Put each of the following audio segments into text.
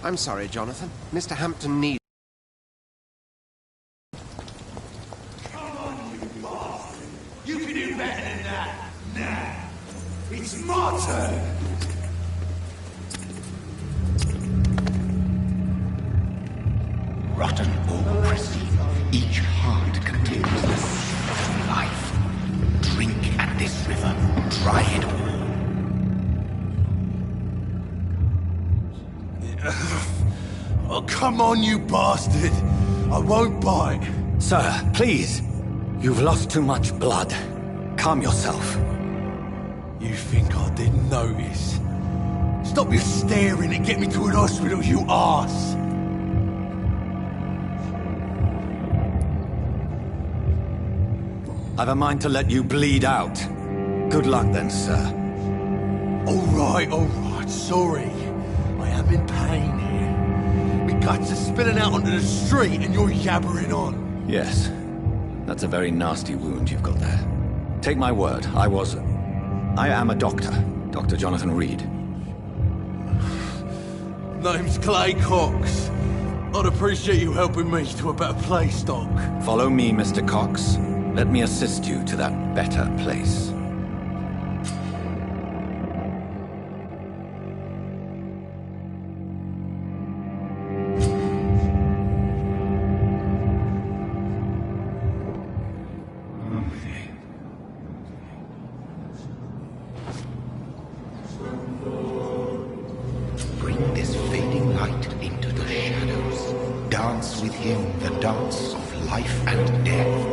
I'm sorry, Jonathan. Mr. Hampton needs... Come on, you bastard! You can do better than that! Nah! It's my turn! Rotten or pristine, each heart contains the seed of life. Drink at this river, try it all. Oh, come on, you bastard! I won't bite! Sir, please. You've lost too much blood. Calm yourself. You think I didn't notice? Stop your staring and get me to an hospital, you arse! I've a mind to let you bleed out. Good luck then, sir. Alright, sorry. I am in pain here. My guts are spilling out onto the street and you're yabbering on. Yes. That's a very nasty wound you've got there. Take my word, I am a doctor. Dr. Jonathan Reed. Name's Clay Cox. I'd appreciate you helping me to a better place, Doc. Follow me, Mr. Cox. Let me assist you to that better place. Bring this fading light into the shadows. Dance with him the dance of life and death.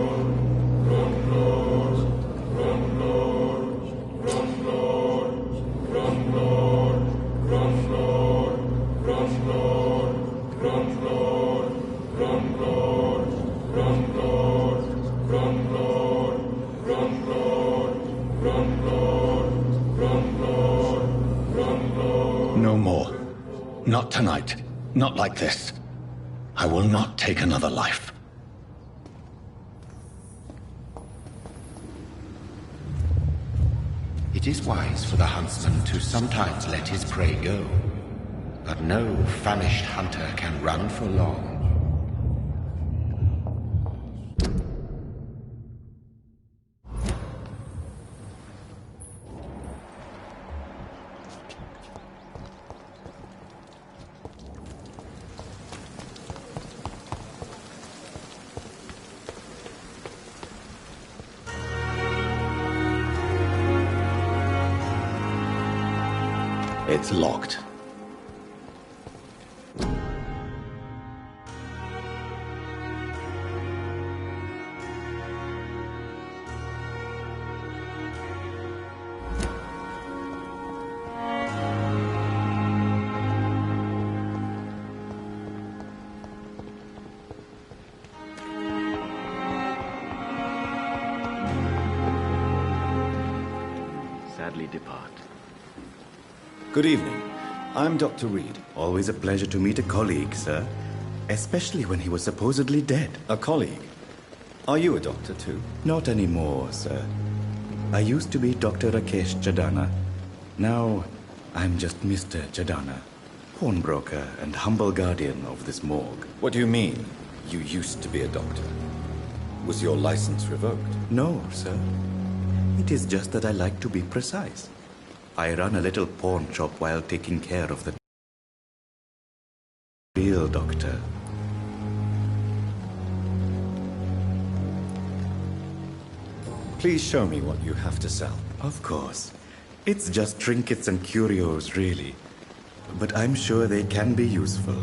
No more. Not tonight. Not like this. I will not take another life. It is wise for the huntsman to sometimes let his prey go. But no famished hunter can run for long. It's locked. Sadly depart. Good evening. I'm Dr. Reed. Always a pleasure to meet a colleague, sir. Especially when he was supposedly dead. A colleague. Are you a doctor too? Not anymore, sir. I used to be Dr. Rakesh Jadana. Now, I'm just Mr. Jadana, pawnbroker and humble guardian of this morgue. What do you mean, you used to be a doctor? Was your license revoked? No, sir. It is just that I like to be precise. I run a little pawn shop while taking care of the real doctor. Please show me what you have to sell. Of course. It's just trinkets and curios, really. But I'm sure they can be useful.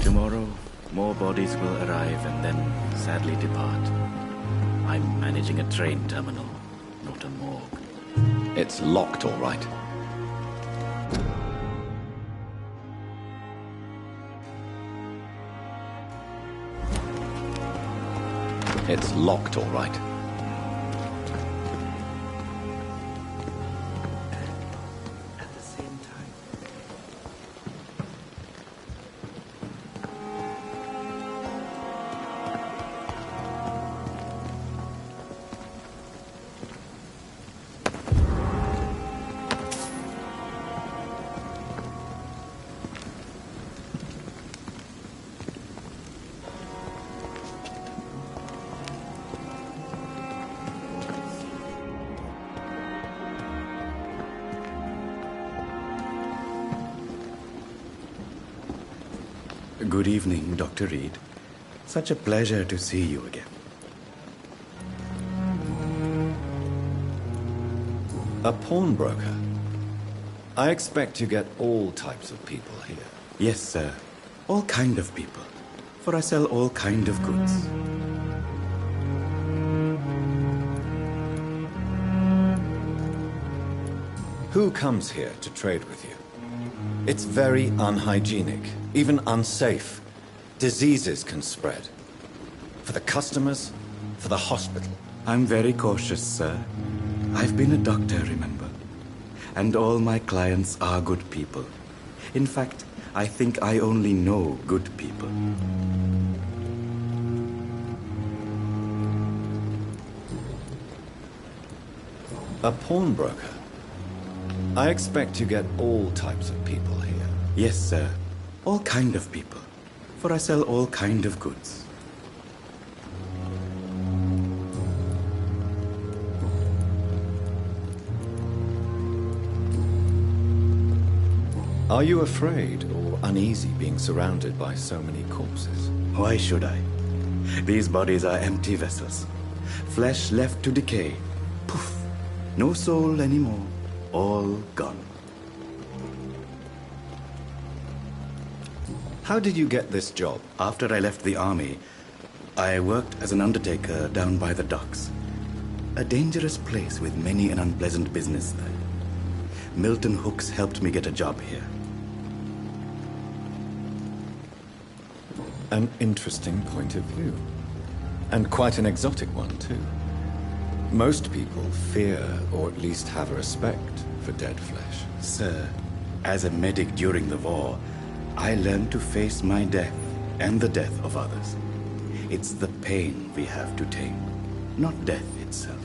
Tomorrow, more bodies will arrive and then sadly depart. I'm managing a train terminal, not a morgue. It's locked, all right. It's locked, all right. Good evening, Dr. Reed. Such a pleasure to see you again. A pawnbroker? I expect you get all types of people here. Yes, sir. All kind of people. For I sell all kind of goods. Who comes here to trade with you? It's very unhygienic, even unsafe. Diseases can spread. For the customers, for the hospital. I'm very cautious, sir. I've been a doctor, remember? And all my clients are good people. In fact, I think I only know good people. A pawnbroker? I expect you get all types of people here. Yes, sir. All kind of people. For I sell all kind of goods. Are you afraid or uneasy being surrounded by so many corpses? Why should I? These bodies are empty vessels. Flesh left to decay. Poof. No soul anymore. All gone. How did you get this job? After I left the army, I worked as an undertaker down by the docks. A dangerous place with many an unpleasant business there. Milton Hooks helped me get a job here. An interesting point of view. And quite an exotic one, too. Most people fear, or at least have a respect, for dead flesh. Sir, as a medic during the war, I learned to face my death and the death of others. It's the pain we have to tame, not death itself.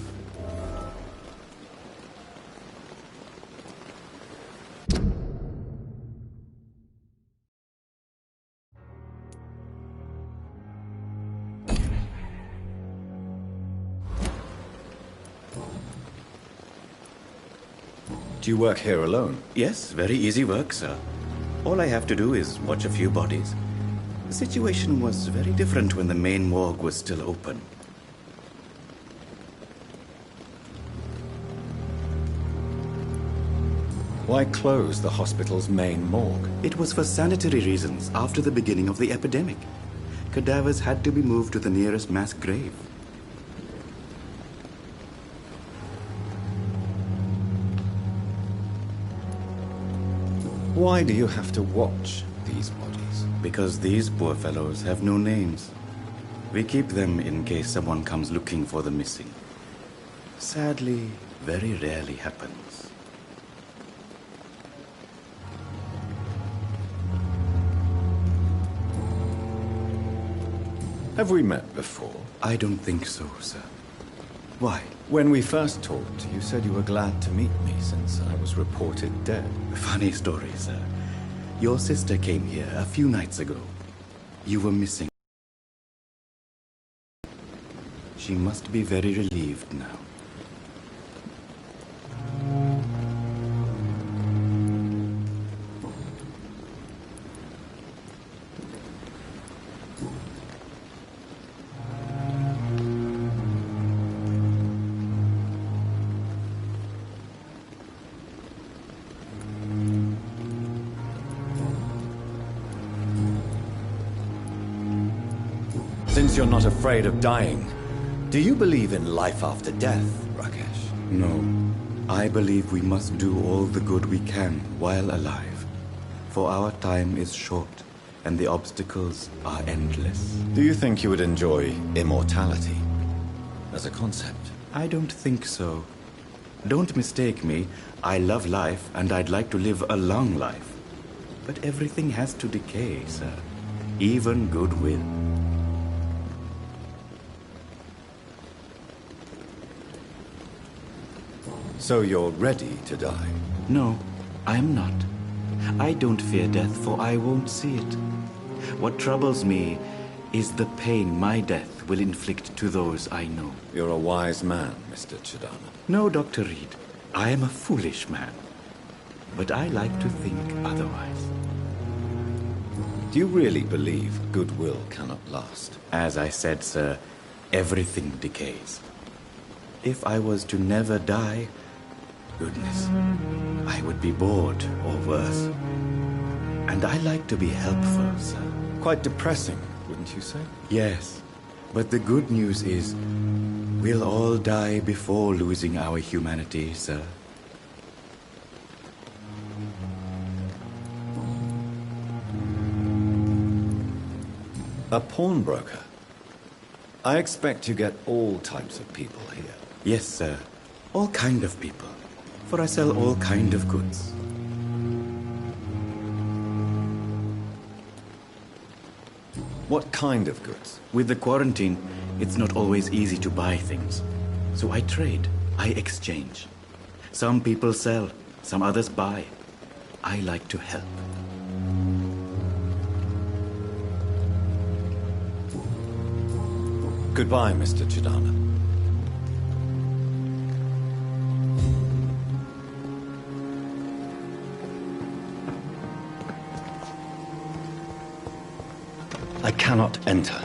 Do you work here alone? Yes, very easy work, sir. All I have to do is watch a few bodies. The situation was very different when the main morgue was still open. Why close the hospital's main morgue? It was for sanitary reasons after the beginning of the epidemic. Cadavers had to be moved to the nearest mass grave. Why do you have to watch these bodies? Because these poor fellows have no names. We keep them in case someone comes looking for the missing. Sadly, very rarely happens. Have we met before? I don't think so, sir. Why? When we first talked, you said you were glad to meet me since I was reported dead. Funny story, sir. Your sister came here a few nights ago. You were missing. She must be very relieved now. Since you're not afraid of dying, do you believe in life after death, Rakesh? No. I believe we must do all the good we can while alive. For our time is short, and the obstacles are endless. Do you think you would enjoy immortality as a concept? I don't think so. Don't mistake me. I love life, and I'd like to live a long life. But everything has to decay, sir. Even goodwill. So you're ready to die? No, I'm not. I don't fear death, for I won't see it. What troubles me is the pain my death will inflict to those I know. You're a wise man, Mr. Chidana. No, Dr. Reed. I am a foolish man. But I like to think otherwise. Do you really believe goodwill cannot last? As I said, sir, everything decays. If I was to never die, goodness, I would be bored or worse. And I like to be helpful, sir. Quite depressing, wouldn't you say? Yes, but the good news is we'll all die before losing our humanity, sir. A pawnbroker? I expect you get all types of people here. Yes, sir. All kind of people. For I sell all kind of goods. What kind of goods? With the quarantine, it's not always easy to buy things. So I trade. I exchange. Some people sell, some others buy. I like to help. Goodbye, Mr. Chidana. I cannot enter.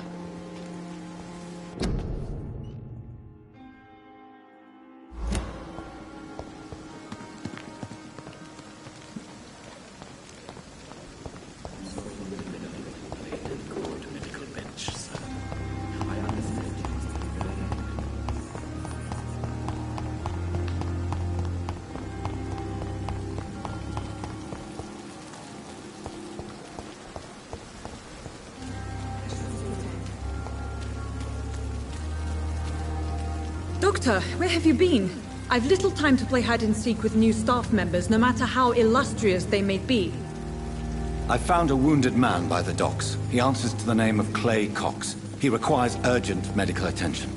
Doctor, where have you been? I've little time to play hide and seek with new staff members, no matter how illustrious they may be. I found a wounded man by the docks. He answers to the name of Clay Cox. He requires urgent medical attention.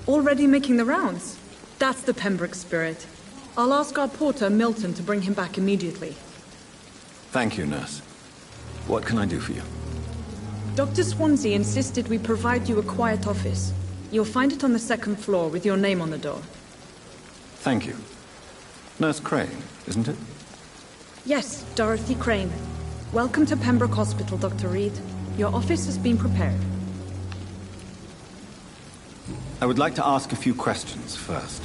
Already making the rounds? That's the Pembroke spirit. I'll ask our porter, Milton, to bring him back immediately. Thank you, nurse. What can I do for you? Dr. Swansea insisted we provide you a quiet office. You'll find it on the second floor with your name on the door. Thank you. Nurse Crane, isn't it? Yes, Dorothy Crane. Welcome to Pembroke Hospital, Dr. Reed. Your office has been prepared. I would like to ask a few questions first.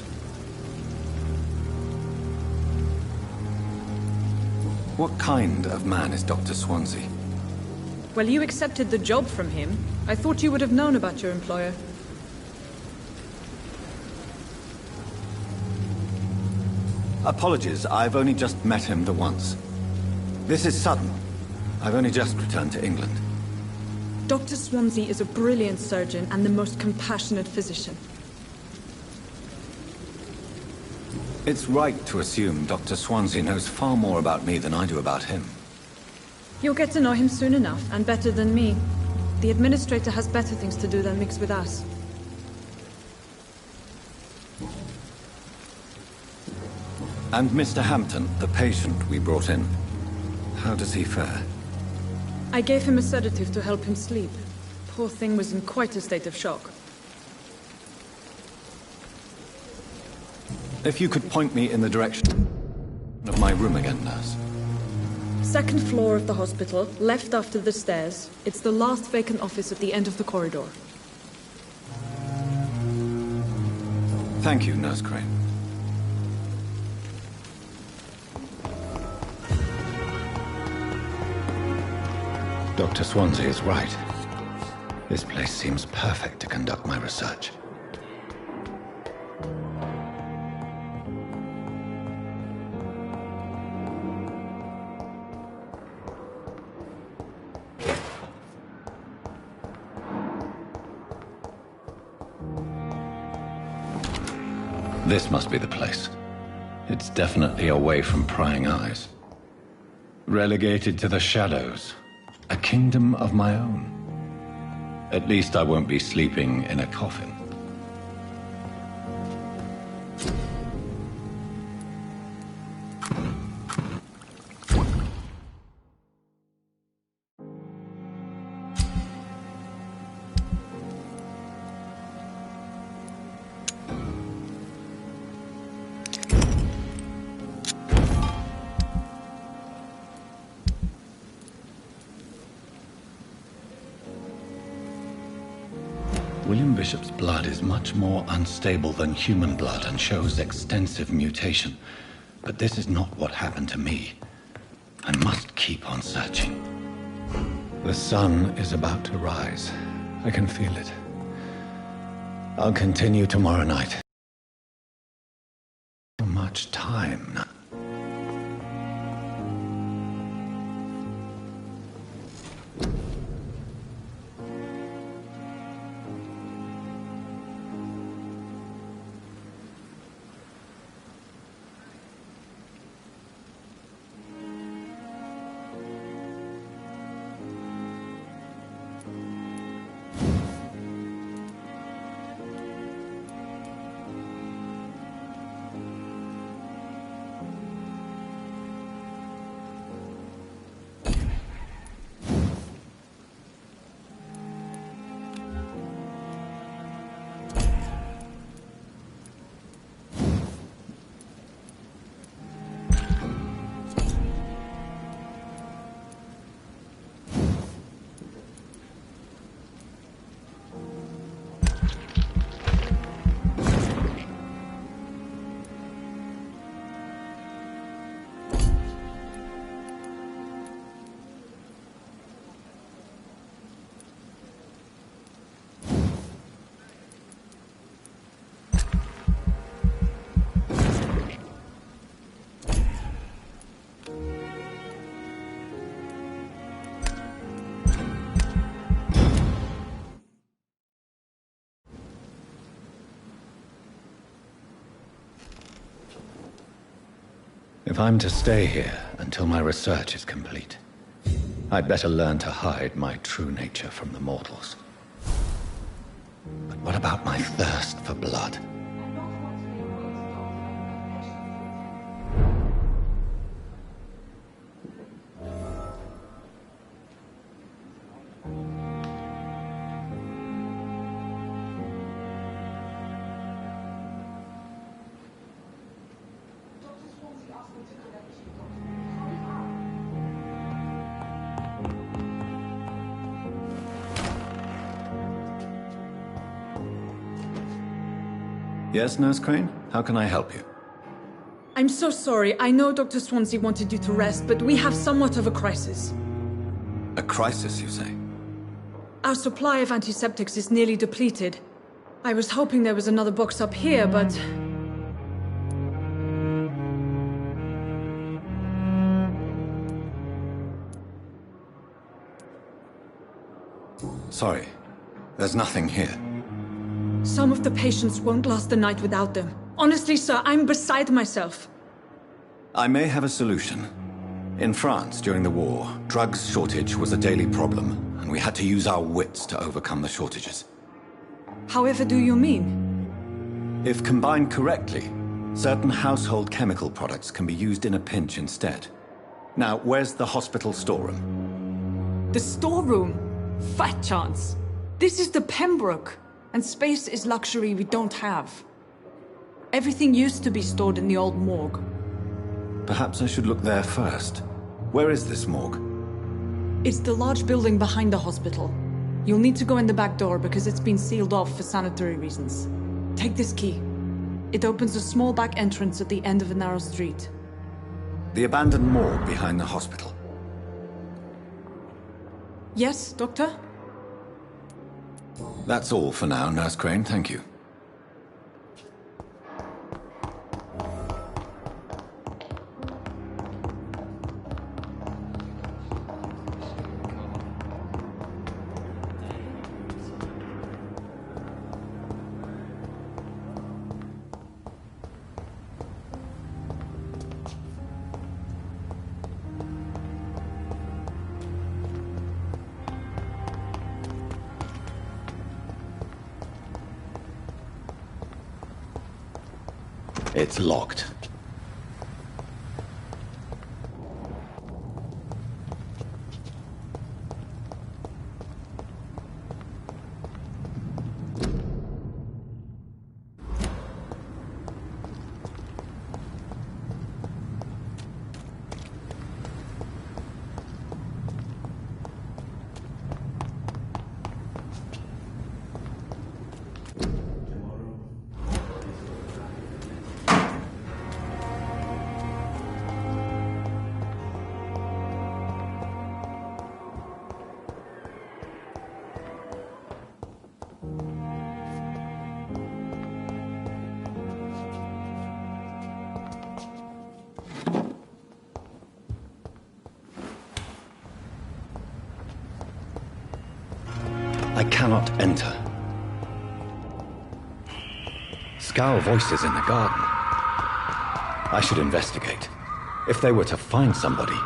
What kind of man is Dr. Swansea? Well, you accepted the job from him. I thought you would have known about your employer. Apologies, I've only just met him the once. This is sudden. I've only just returned to England. Dr. Swansea is a brilliant surgeon and the most compassionate physician. It's right to assume Dr. Swansea knows far more about me than I do about him. You'll get to know him soon enough, and better than me. The administrator has better things to do than mix with us. And Mr. Hampton, the patient we brought in, how does he fare? I gave him a sedative to help him sleep. Poor thing was in quite a state of shock. If you could point me in the direction of my room again, nurse. Second floor of the hospital, left after the stairs. It's the last vacant office at the end of the corridor. Thank you, Nurse Crane. Dr. Swansea is right. This place seems perfect to conduct my research. This must be the place. It's definitely away from prying eyes. Relegated to the shadows. A kingdom of my own. At least I won't be sleeping in a coffin. William Bishop's blood is much more unstable than human blood and shows extensive mutation. But this is not what happened to me. I must keep on searching. The sun is about to rise. I can feel it. I'll continue tomorrow night. So much time now. If I'm to stay here until my research is complete, I'd better learn to hide my true nature from the mortals. But what about my thirst for blood? Yes, Nurse Crane? How can I help you? I'm so sorry. I know Dr. Swansea wanted you to rest, but we have somewhat of a crisis. A crisis, you say? Our supply of antiseptics is nearly depleted. I was hoping there was another box up here, but... Sorry. There's nothing here. Some of the patients won't last the night without them. Honestly, sir, I'm beside myself. I may have a solution. In France, during the war, drugs shortage was a daily problem, and we had to use our wits to overcome the shortages. However do you mean? If combined correctly, certain household chemical products can be used in a pinch instead. Now, where's the hospital storeroom? The storeroom? Fat chance. This is the Pembroke, and space is luxury we don't have. Everything used to be stored in the old morgue. Perhaps I should look there first. Where is this morgue? It's the large building behind the hospital. You'll need to go in the back door because it's been sealed off for sanitary reasons. Take this key. It opens a small back entrance at the end of a narrow street. The abandoned morgue behind the hospital. Yes, Doctor? That's all for now, Nurse Crane. Thank you. It's locked. I cannot enter. Scowl voices in the garden. I should investigate. If they were to find somebody...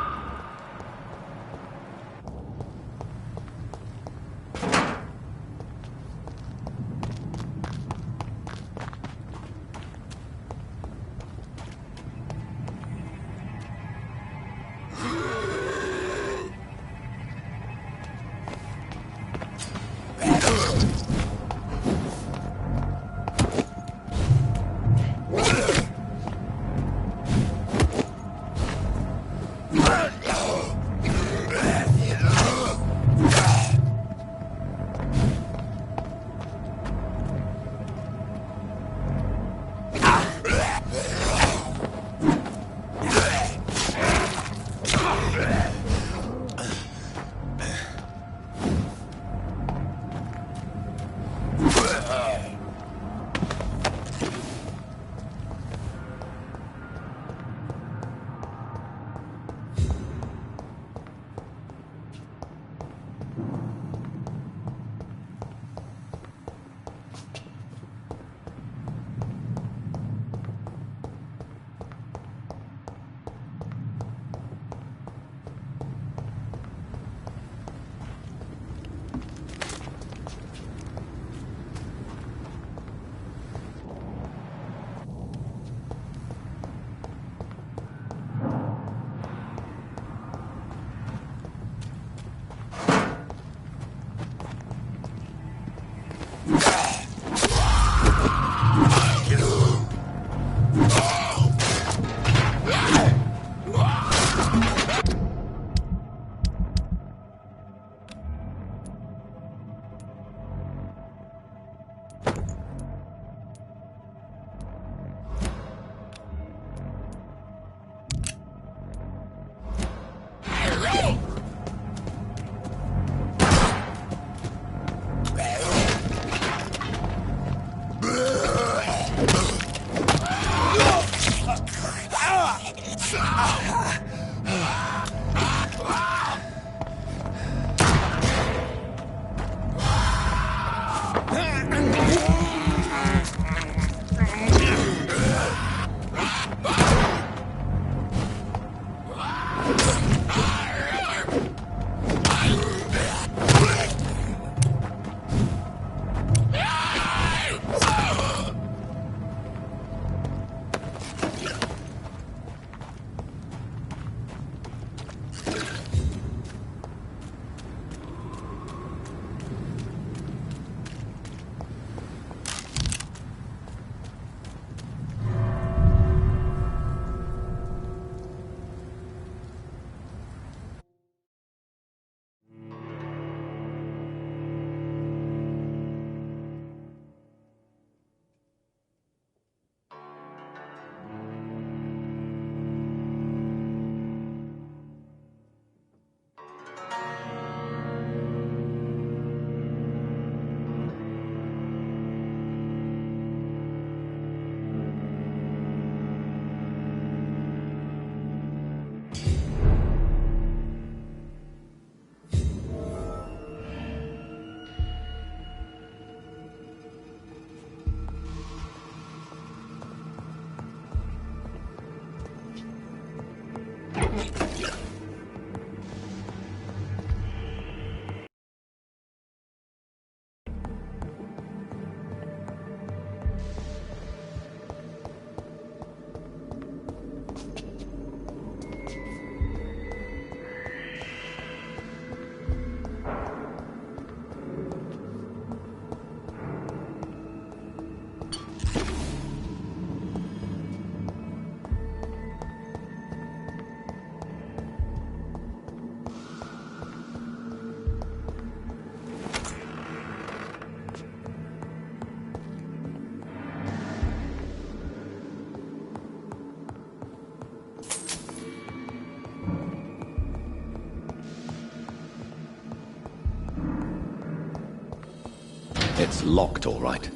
It's locked, all right.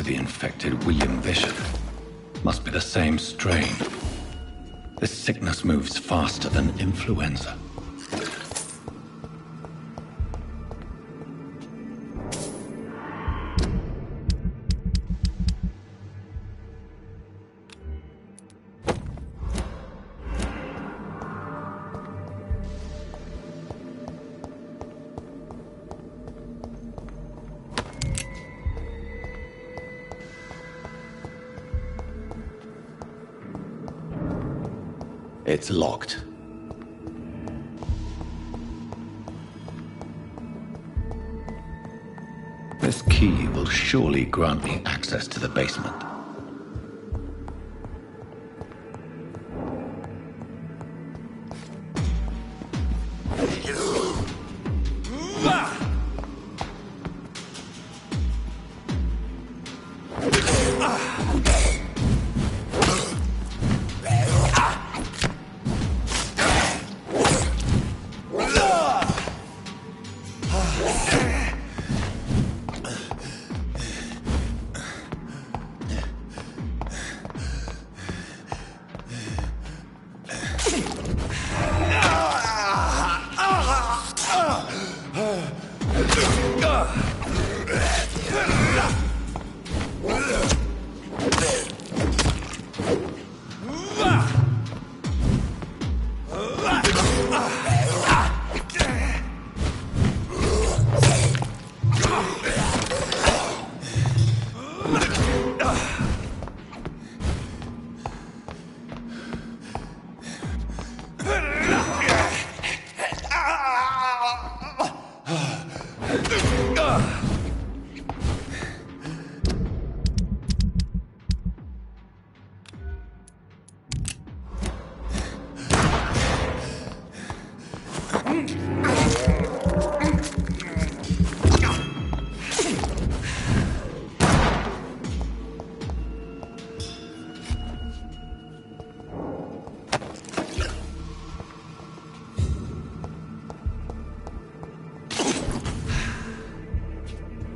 to the infected William Bishop. Must be the same strain. This sickness moves faster than influenza. It's locked. This key will surely grant me access to the basement.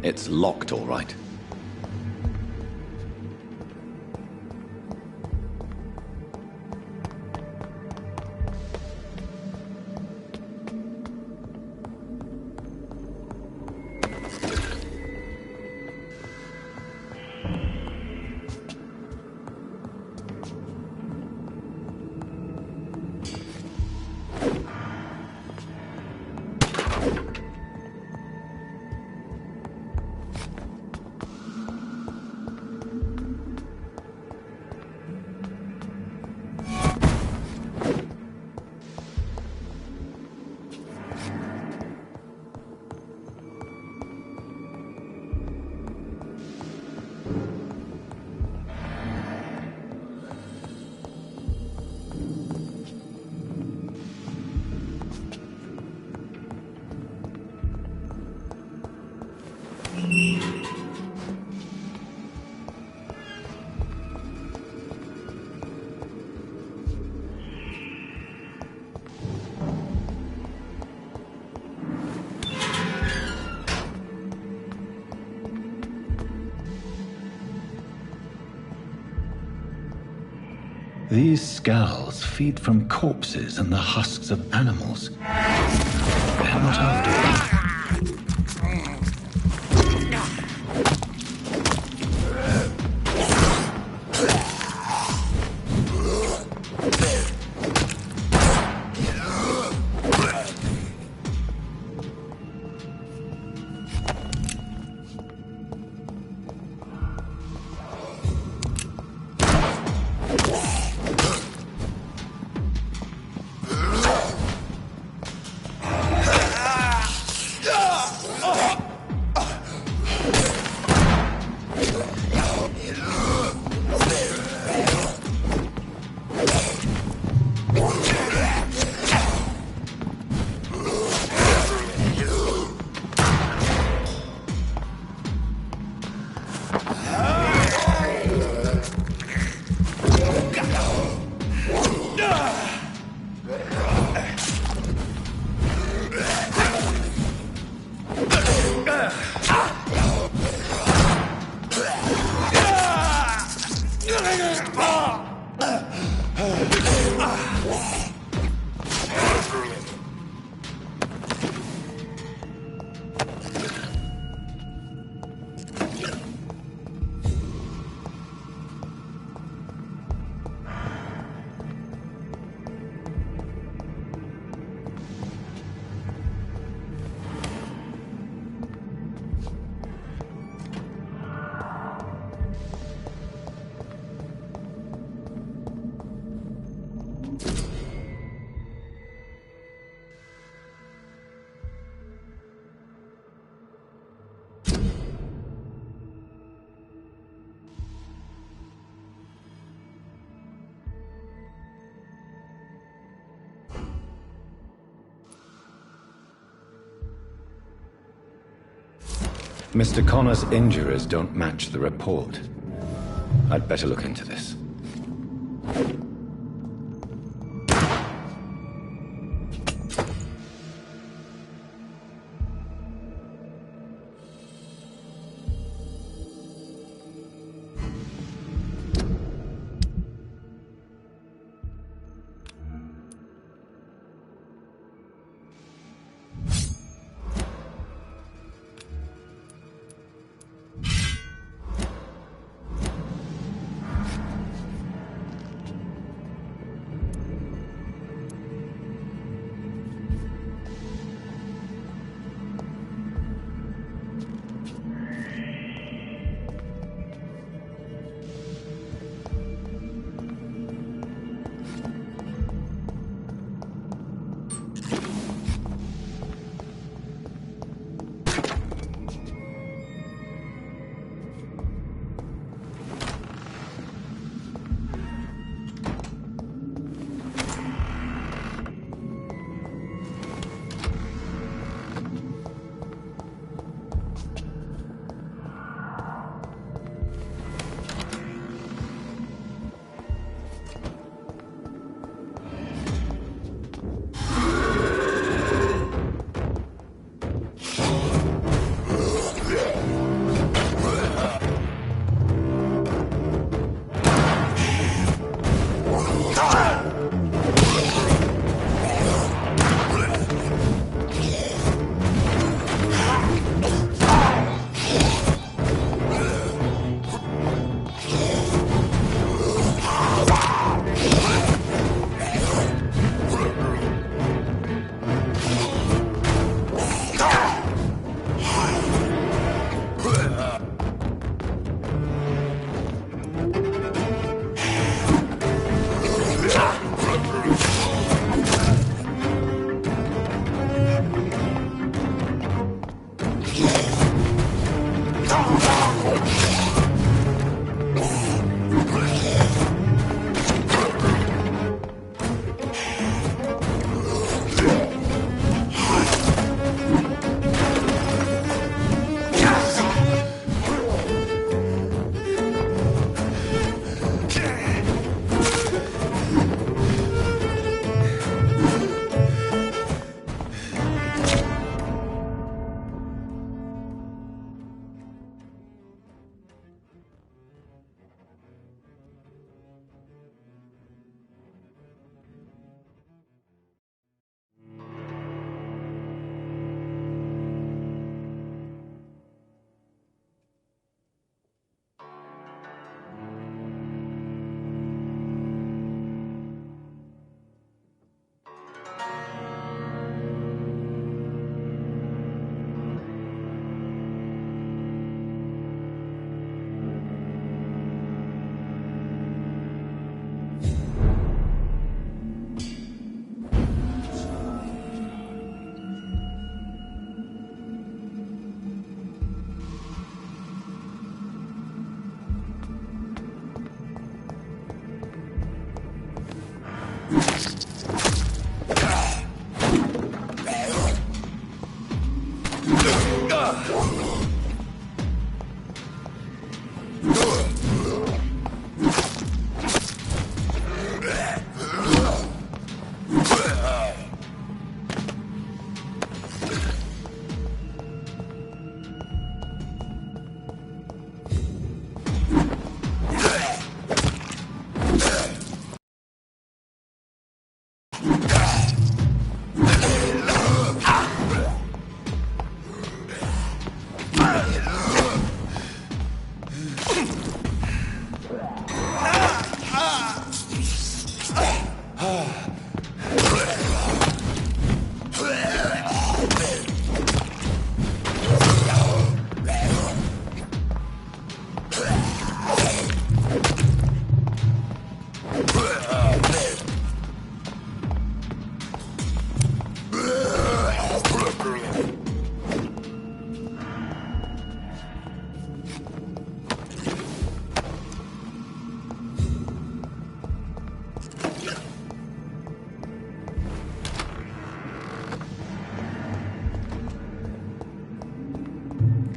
It's locked, all right. These scowls feed from corpses and the husks of animals. They're not after me. Mr. Connor's injuries don't match the report. I'd better look into this.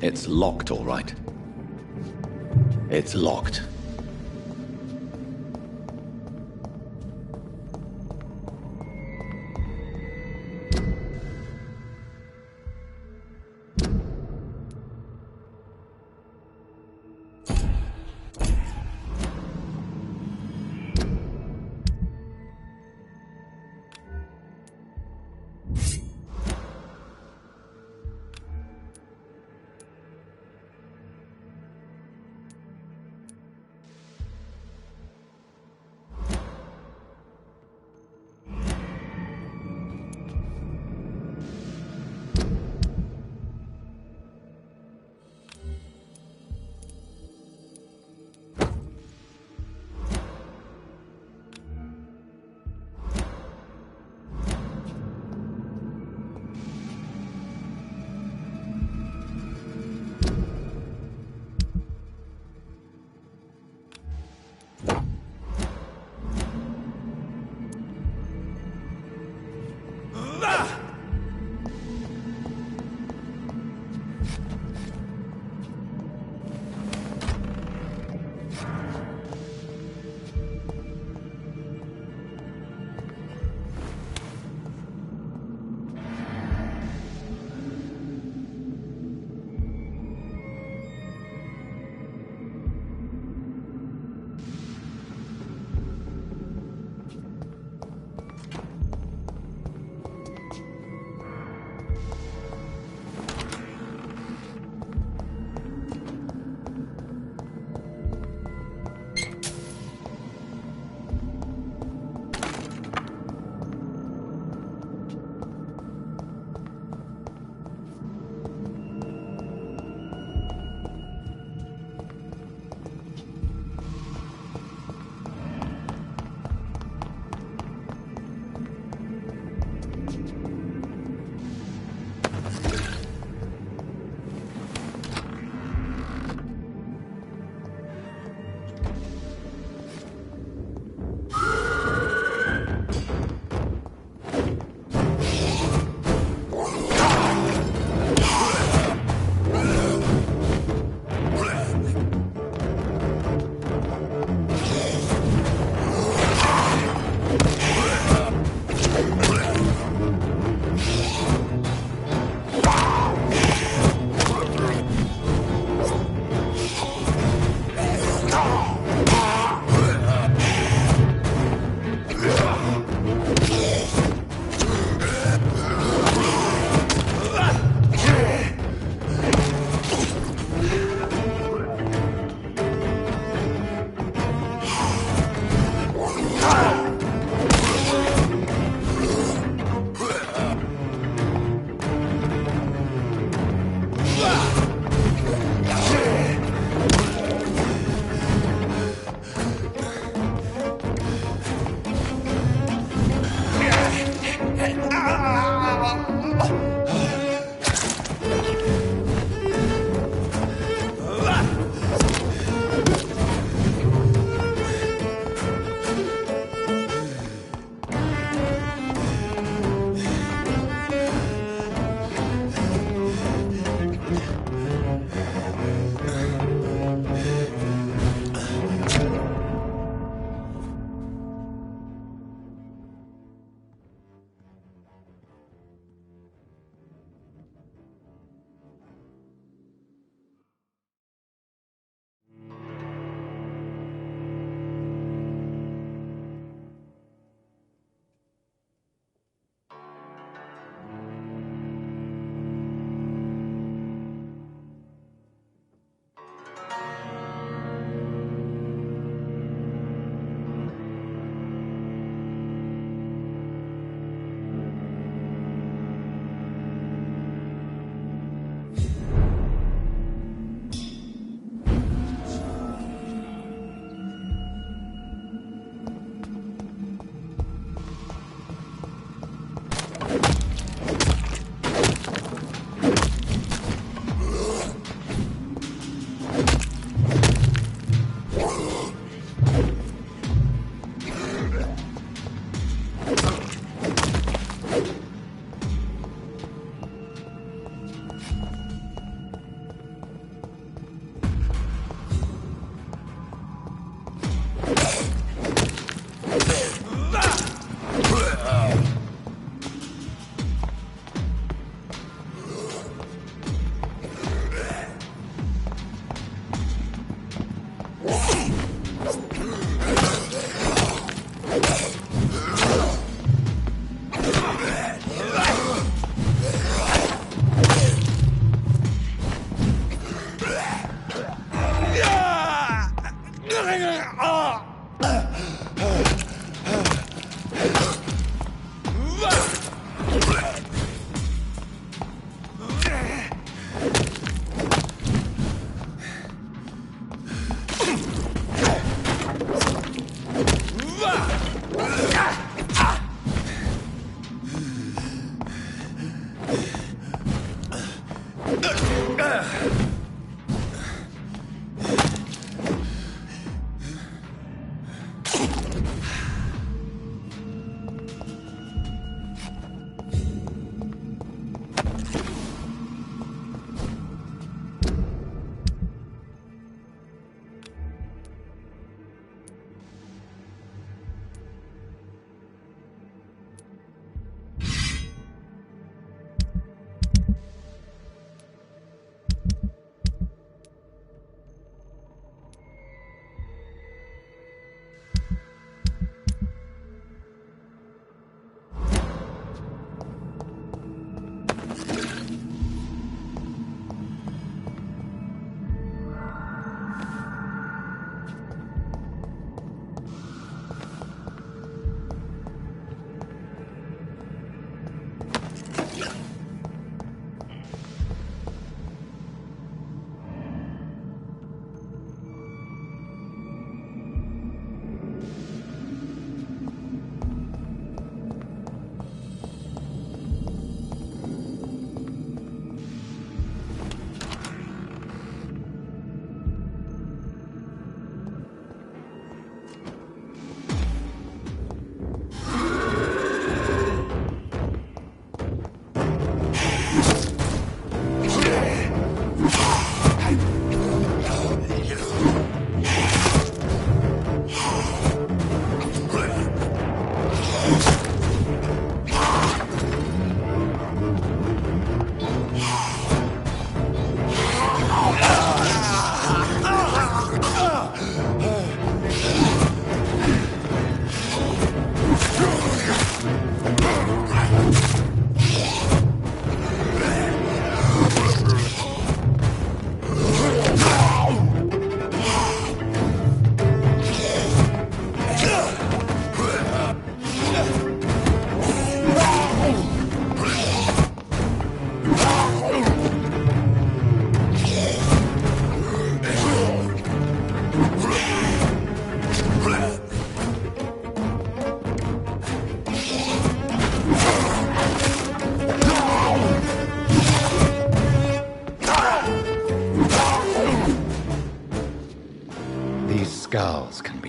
It's locked, all right. It's locked.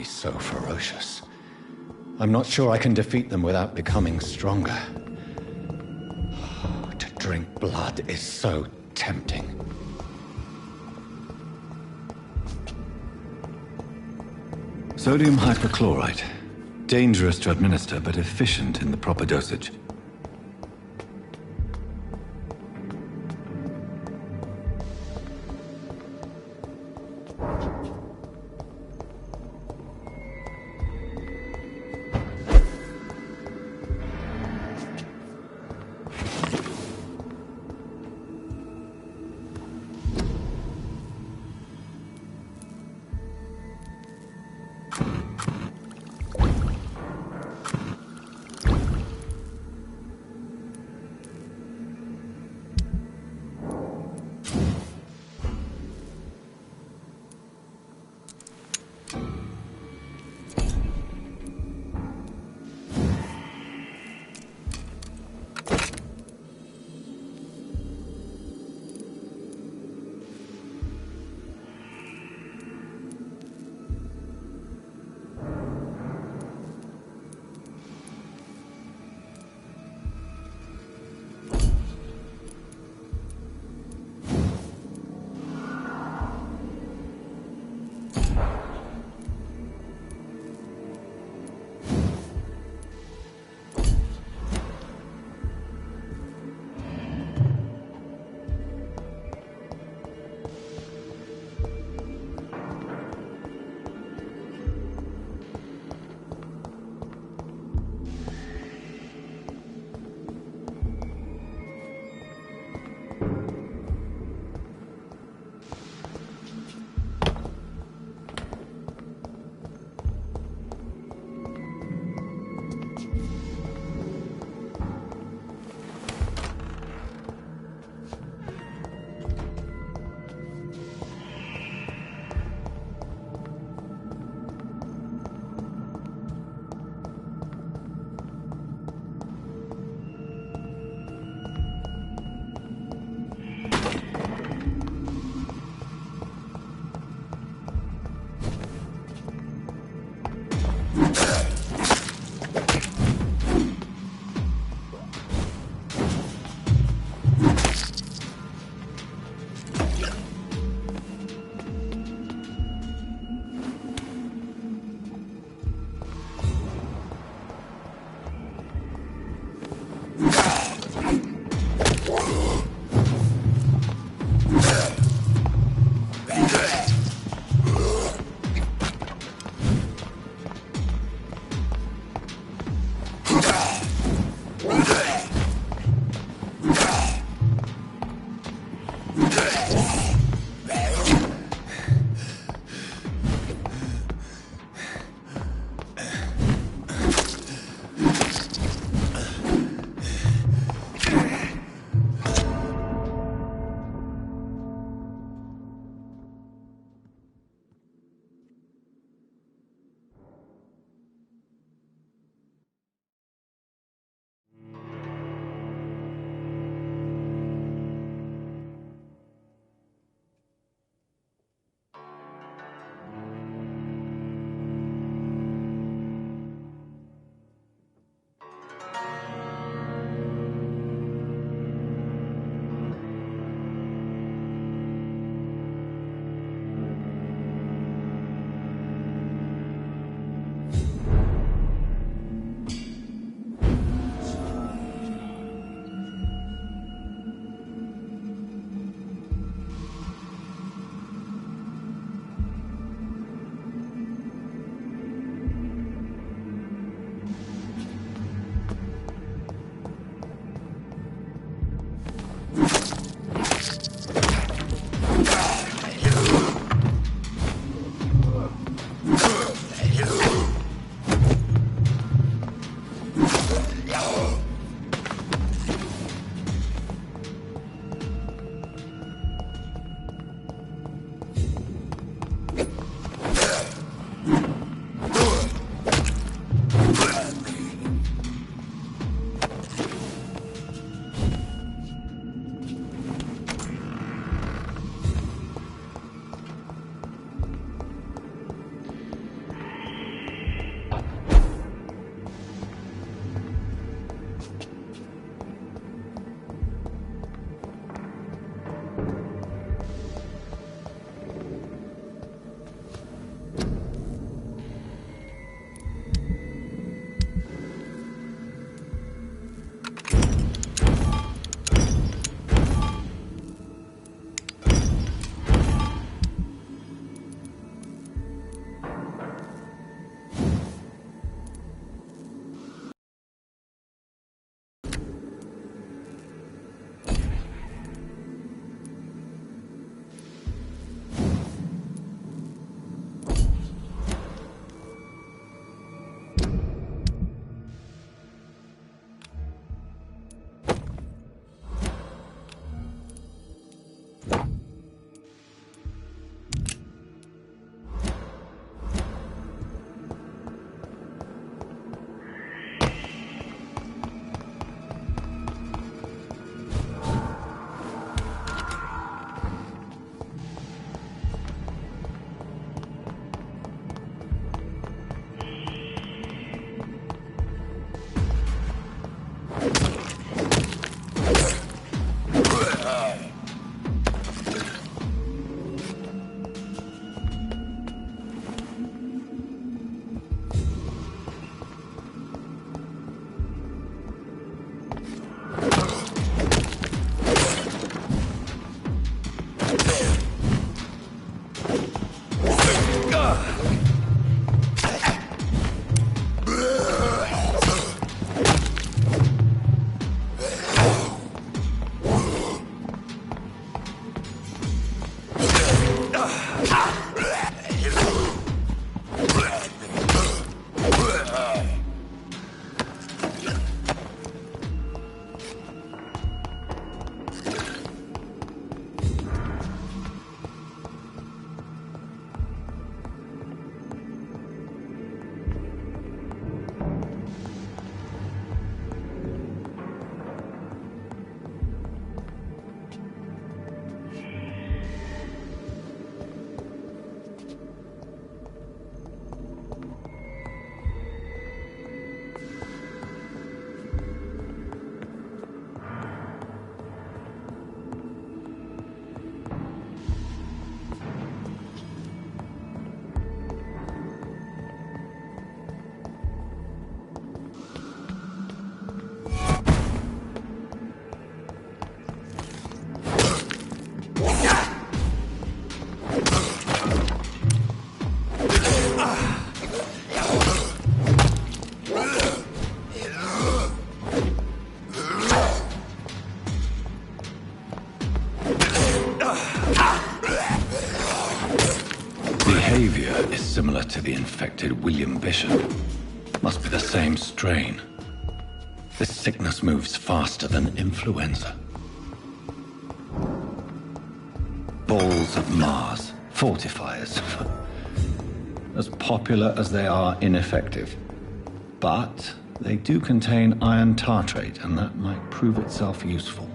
be so ferocious. I'm not sure I can defeat them without becoming stronger. To drink blood is so tempting. Sodium hypochlorite. Dangerous to administer, but efficient in the proper dosage. similar to the infected William Bishop. Must be the same strain. This sickness moves faster than influenza. Balls of Mars, fortifiers. As popular as they are ineffective. But they do contain iron tartrate, and that might prove itself useful.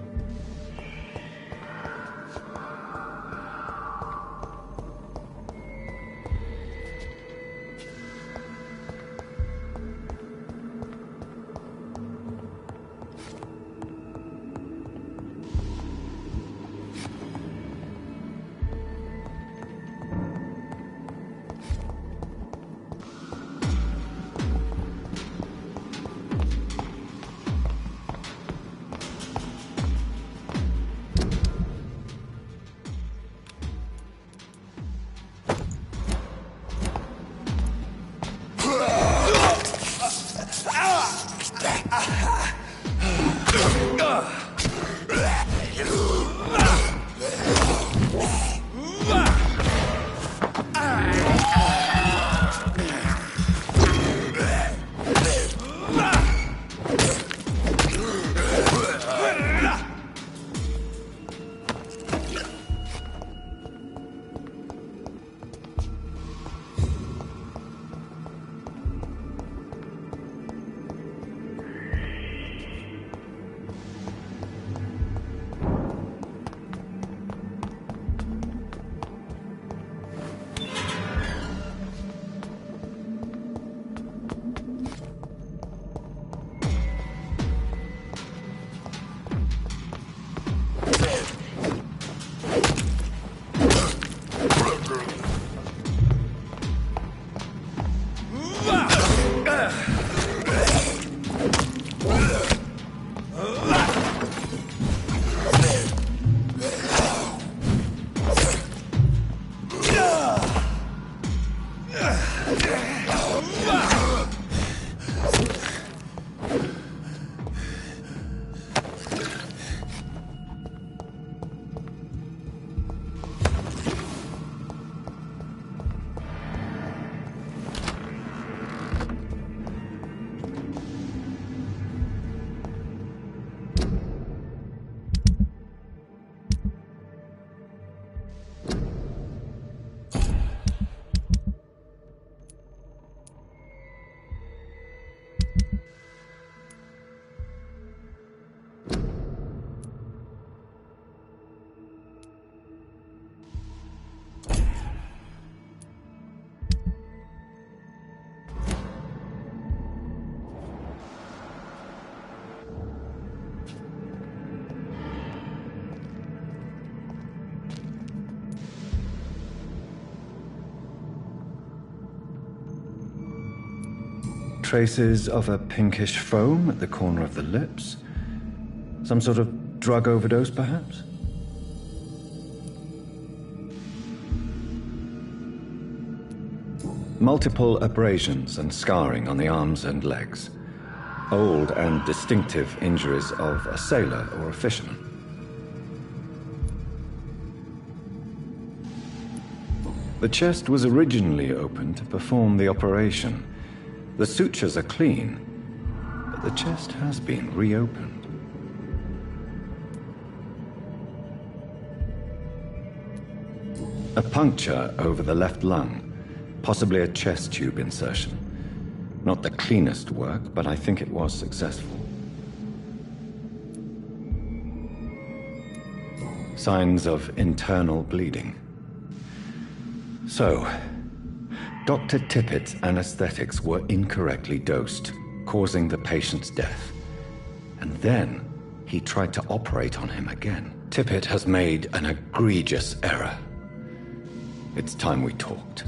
Traces of a pinkish foam at the corner of the lips. Some sort of drug overdose, perhaps? Multiple abrasions and scarring on the arms and legs. Old and distinctive injuries of a sailor or a fisherman. The chest was originally opened to perform the operation. The sutures are clean, but the chest has been reopened. A puncture over the left lung, possibly a chest tube insertion. Not the cleanest work, but I think it was successful. Signs of internal bleeding. So, Dr. Tippett's anesthetics were incorrectly dosed, causing the patient's death. And then he tried to operate on him again. Tippett has made an egregious error. It's time we talked.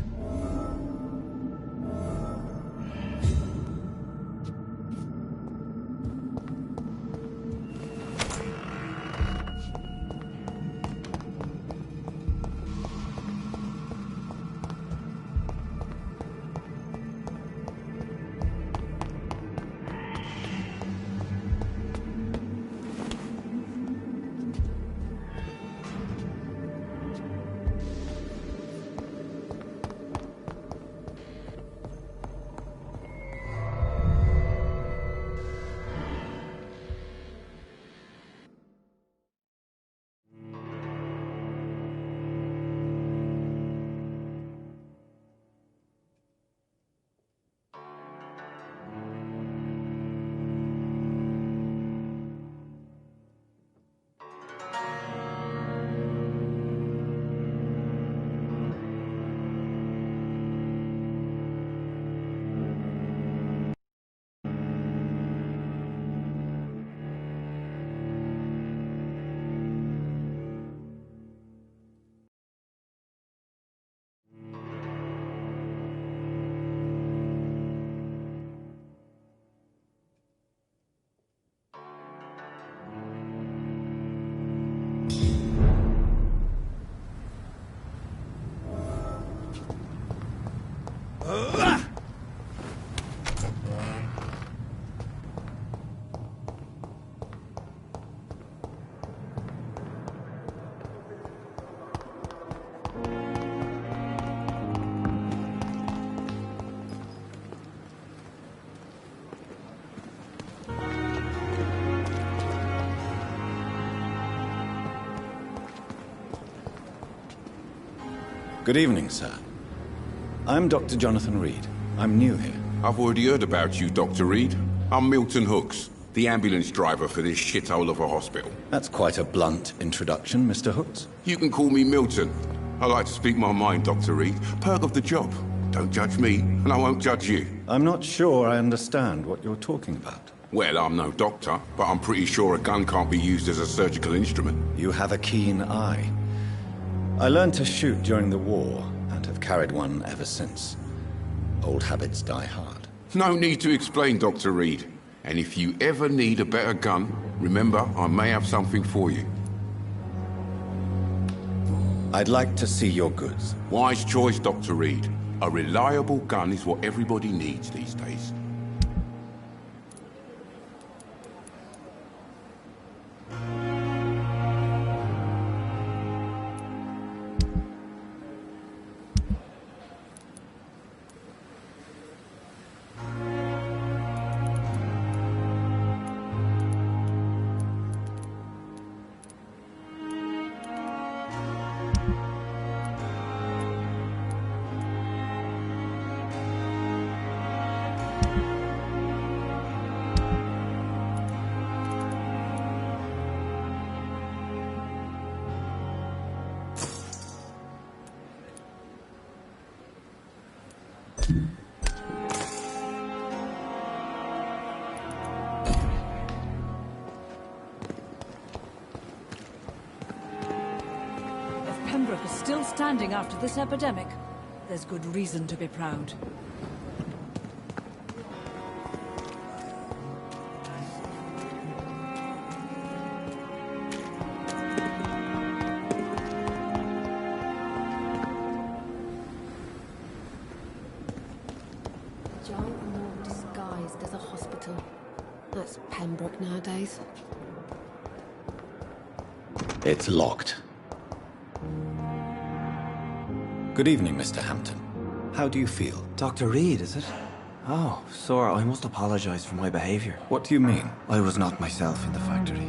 Good evening, sir. I'm Dr. Jonathan Reed. I'm new here. I've already heard about you, Dr. Reed. I'm Milton Hooks, the ambulance driver for this shithole of a hospital. That's quite a blunt introduction, Mr. Hooks. You can call me Milton. I like to speak my mind, Dr. Reed. Perk of the job. Don't judge me, and I won't judge you. I'm not sure I understand what you're talking about. Well, I'm no doctor, but I'm pretty sure a gun can't be used as a surgical instrument. You have a keen eye. I learned to shoot during the war, and have carried one ever since. Old habits die hard. No need to explain, Dr. Reed. And if you ever need a better gun, remember, I may have something for you. I'd like to see your goods. Wise choice, Dr. Reed. A reliable gun is what everybody needs these days. If Pembroke is still standing after this epidemic, there's good reason to be proud. Giant morgue disguised as a hospital. That's Pembroke nowadays. It's locked. Good evening, Mr. Hampton. How do you feel? Dr. Reed, is it? Oh, sir, I must apologize for my behavior. What do you mean? I was not myself in the factory.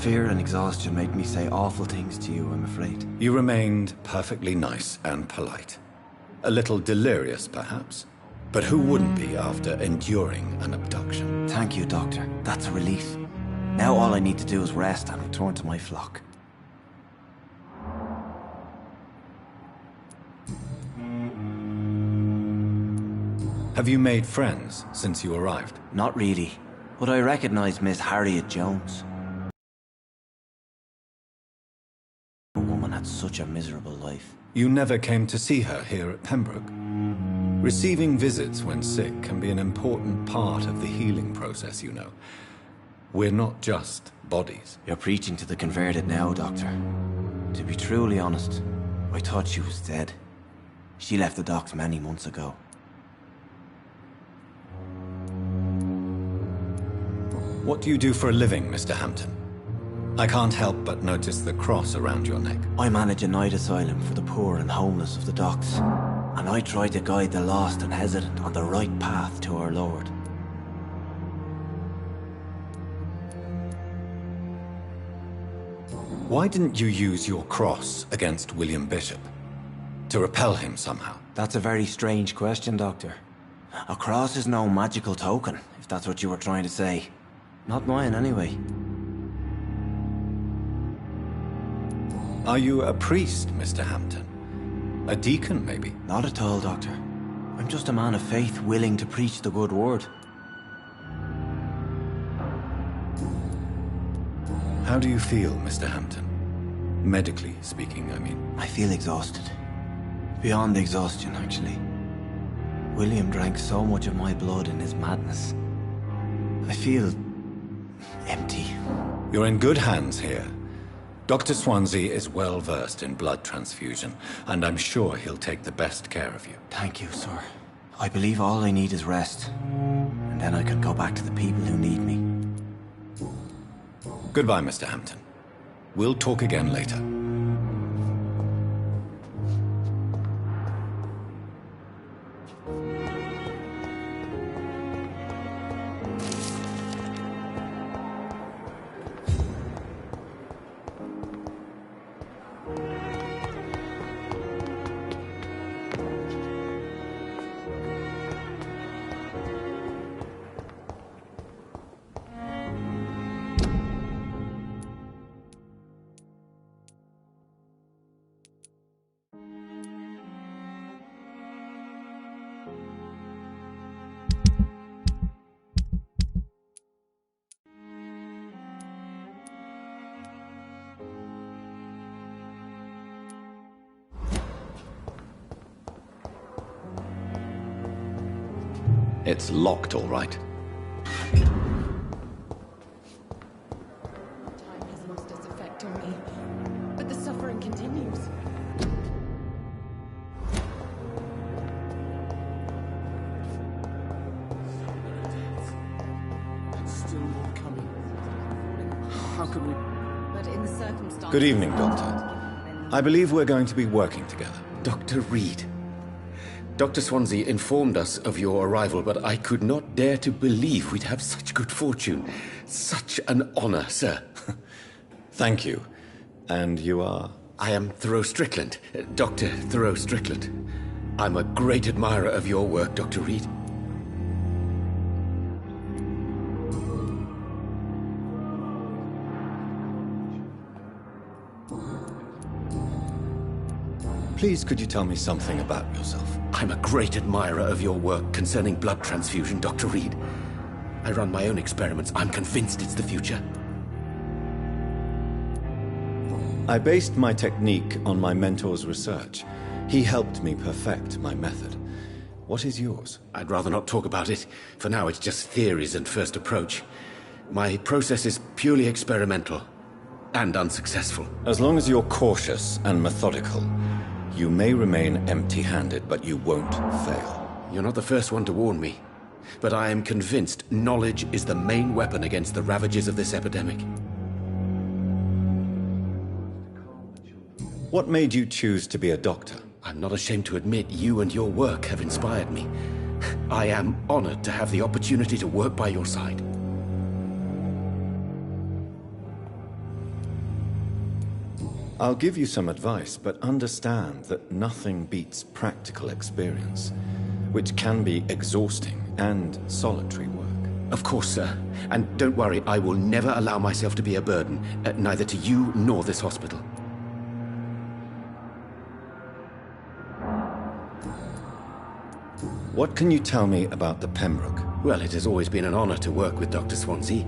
Fear and exhaustion made me say awful things to you, I'm afraid. You remained perfectly nice and polite. A little delirious, perhaps. But who wouldn't be after enduring an abduction? Thank you, Doctor. That's a relief. Now all I need to do is rest and return to my flock. Have you made friends since you arrived? Not really, but I recognize Miss Harriet Jones. A woman had such a miserable life. You never came to see her here at Pembroke? Receiving visits when sick can be an important part of the healing process, you know. We're not just bodies. You're preaching to the converted now, Doctor. To be truly honest, I thought she was dead. She left the docks many months ago. What do you do for a living, Mr. Hampton? I can't help but notice the cross around your neck. I manage a night asylum for the poor and homeless of the docks, and I try to guide the lost and hesitant on the right path to our Lord. Why didn't you use your cross against William Bishop? To repel him somehow? That's a very strange question, Doctor. A cross is no magical token, if that's what you were trying to say. Not mine, anyway. Are you a priest, Mr. Hampton? A deacon, maybe? Not at all, Doctor. I'm just a man of faith willing to preach the good word. How do you feel, Mr. Hampton? Medically speaking, I mean. I feel exhausted. Beyond exhaustion, actually. William drank so much of my blood in his madness. I feel empty. You're in good hands here. Dr. Swansea is well versed in blood transfusion, and I'm sure he'll take the best care of you. Thank you, sir. I believe all I need is rest, and then I can go back to the people who need me. Goodbye, Mr. Hampton. We'll talk again later. It's locked, all right. Time has lost its effect on me, but the suffering continues. Still more coming. How could we... But in the circumstances... Good evening, Doctor. I believe we're going to be working together. Dr. Reed. Dr. Swansea informed us of your arrival, but I could not dare to believe we'd have such good fortune. Such an honor, sir. Thank you. And you are? I am Thoreau Strickland, Dr. Thoreau Strickland. I'm a great admirer of your work, Dr. Reed. Please, could you tell me something about yourself? I'm a great admirer of your work concerning blood transfusion, Dr. Reed. I run my own experiments. I'm convinced it's the future. I based my technique on my mentor's research. He helped me perfect my method. What is yours? I'd rather not talk about it. For now, it's just theories and first approach. My process is purely experimental and unsuccessful. As long as you're cautious and methodical, you may remain empty-handed, but you won't fail. You're not the first one to warn me, but I am convinced knowledge is the main weapon against the ravages of this epidemic. What made you choose to be a doctor? I'm not ashamed to admit you and your work have inspired me. I am honored to have the opportunity to work by your side. I'll give you some advice, but understand that nothing beats practical experience, which can be exhausting and solitary work. Of course, sir. And don't worry, I will never allow myself to be a burden, neither to you nor this hospital. What can you tell me about the Pembroke? Well, it has always been an honor to work with Dr. Swansea.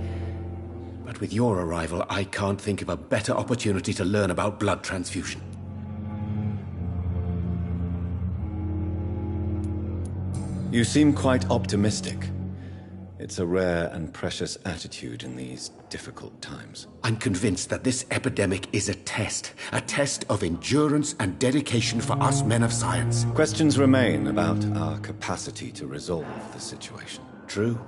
But with your arrival, I can't think of a better opportunity to learn about blood transfusion. You seem quite optimistic. It's a rare and precious attitude in these difficult times. I'm convinced that this epidemic is a test of endurance and dedication for us men of science. Questions remain about our capacity to resolve the situation. True.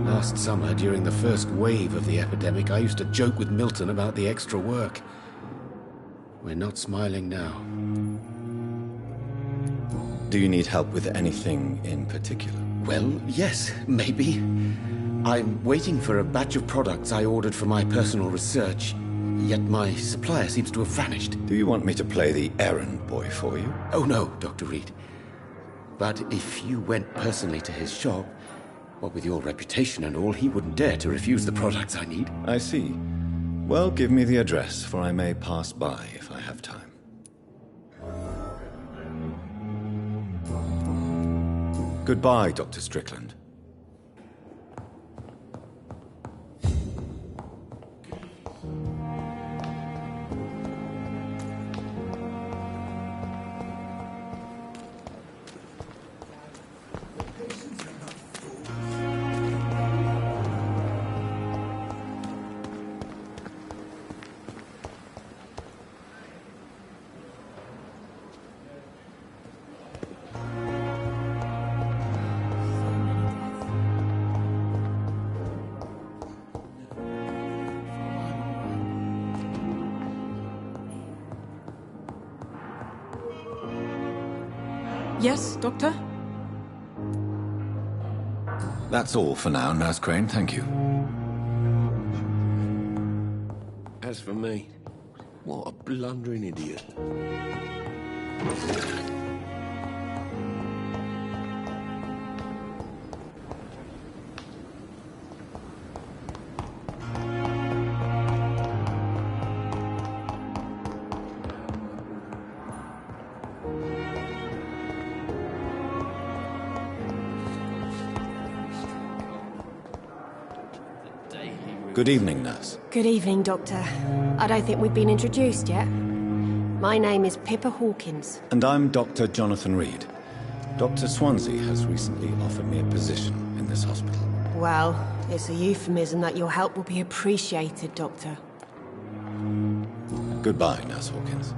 Last summer, during the first wave of the epidemic, I used to joke with Milton about the extra work. We're not smiling now. Do you need help with anything in particular? Well, yes, maybe. I'm waiting for a batch of products I ordered for my personal research, yet my supplier seems to have vanished. Do you want me to play the errand boy for you? Oh no, Dr. Reed. But if you went personally to his shop, what with your reputation and all, he wouldn't dare to refuse the products I need. I see. Well, give me the address, for I may pass by if I have time. Goodbye, Dr. Strickland. Yes, Doctor? That's all for now, Nurse Crane, thank you. As for me, what a blundering idiot. Good evening, Nurse. Good evening, Doctor. I don't think we've been introduced yet. My name is Pippa Hawkins. And I'm Dr. Jonathan Reed. Dr. Swansea has recently offered me a position in this hospital. Well, it's a euphemism that your help will be appreciated, Doctor. Goodbye, Nurse Hawkins.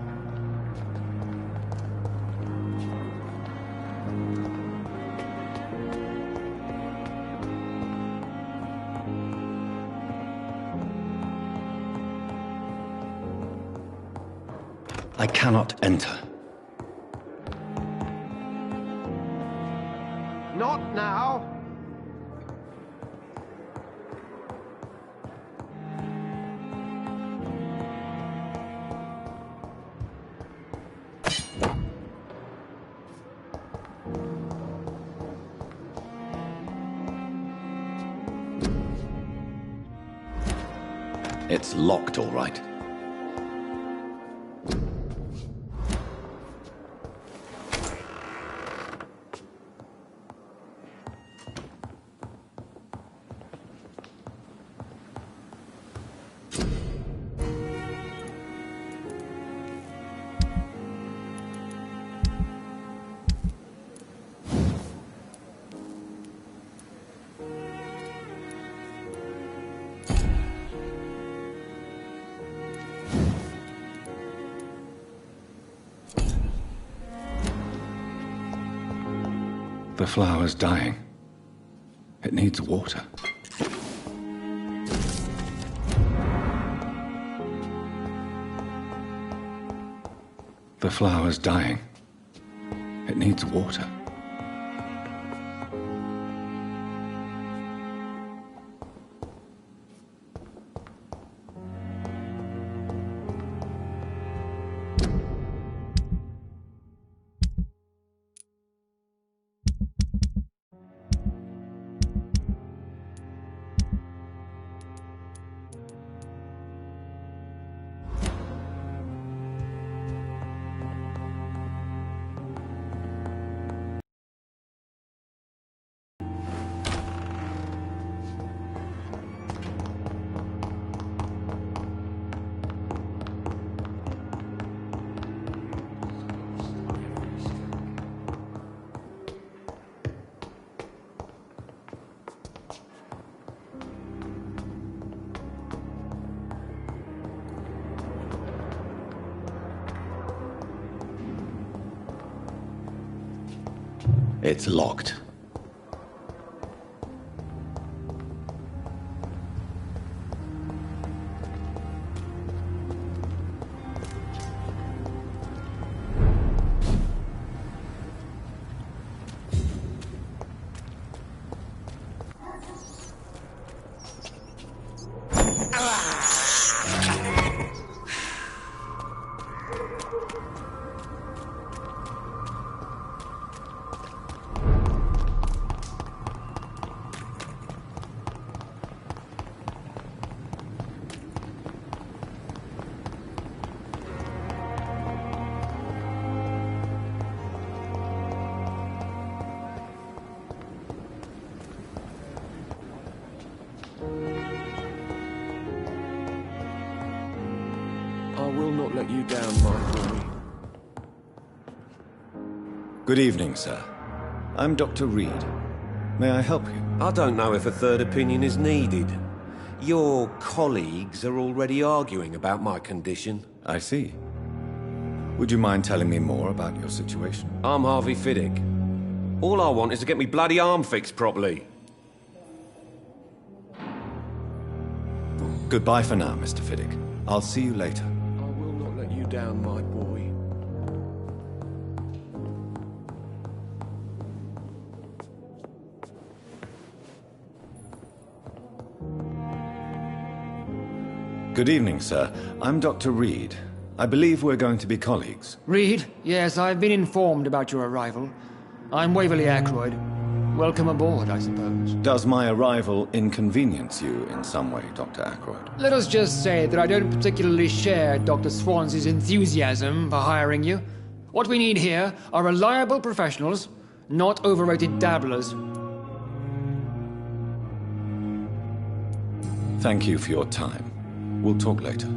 I cannot enter. Not now. It's locked, all right. The flower's dying. It needs water. The flower's dying. It needs water. It's locked. I will not let you down, my boy. Good evening, sir. I'm Dr. Reed. May I help you? I don't know if a third opinion is needed. Your colleagues are already arguing about my condition. I see. Would you mind telling me more about your situation? I'm Harvey Fiddick. All I want is to get me bloody arm fixed properly. Goodbye for now, Mr. Fiddick. I'll see you later. I will not let you down, my boy. Good evening, sir. I'm Dr. Reed. I believe we're going to be colleagues. Reed? Yes, I've been informed about your arrival. I'm Waverly Ackroyd. Welcome aboard, I suppose. Does my arrival inconvenience you in some way, Dr. Ackroyd? Let us just say that I don't particularly share Dr. Swansea's enthusiasm for hiring you. What we need here are reliable professionals, not overrated dabblers. Thank you for your time. We'll talk later.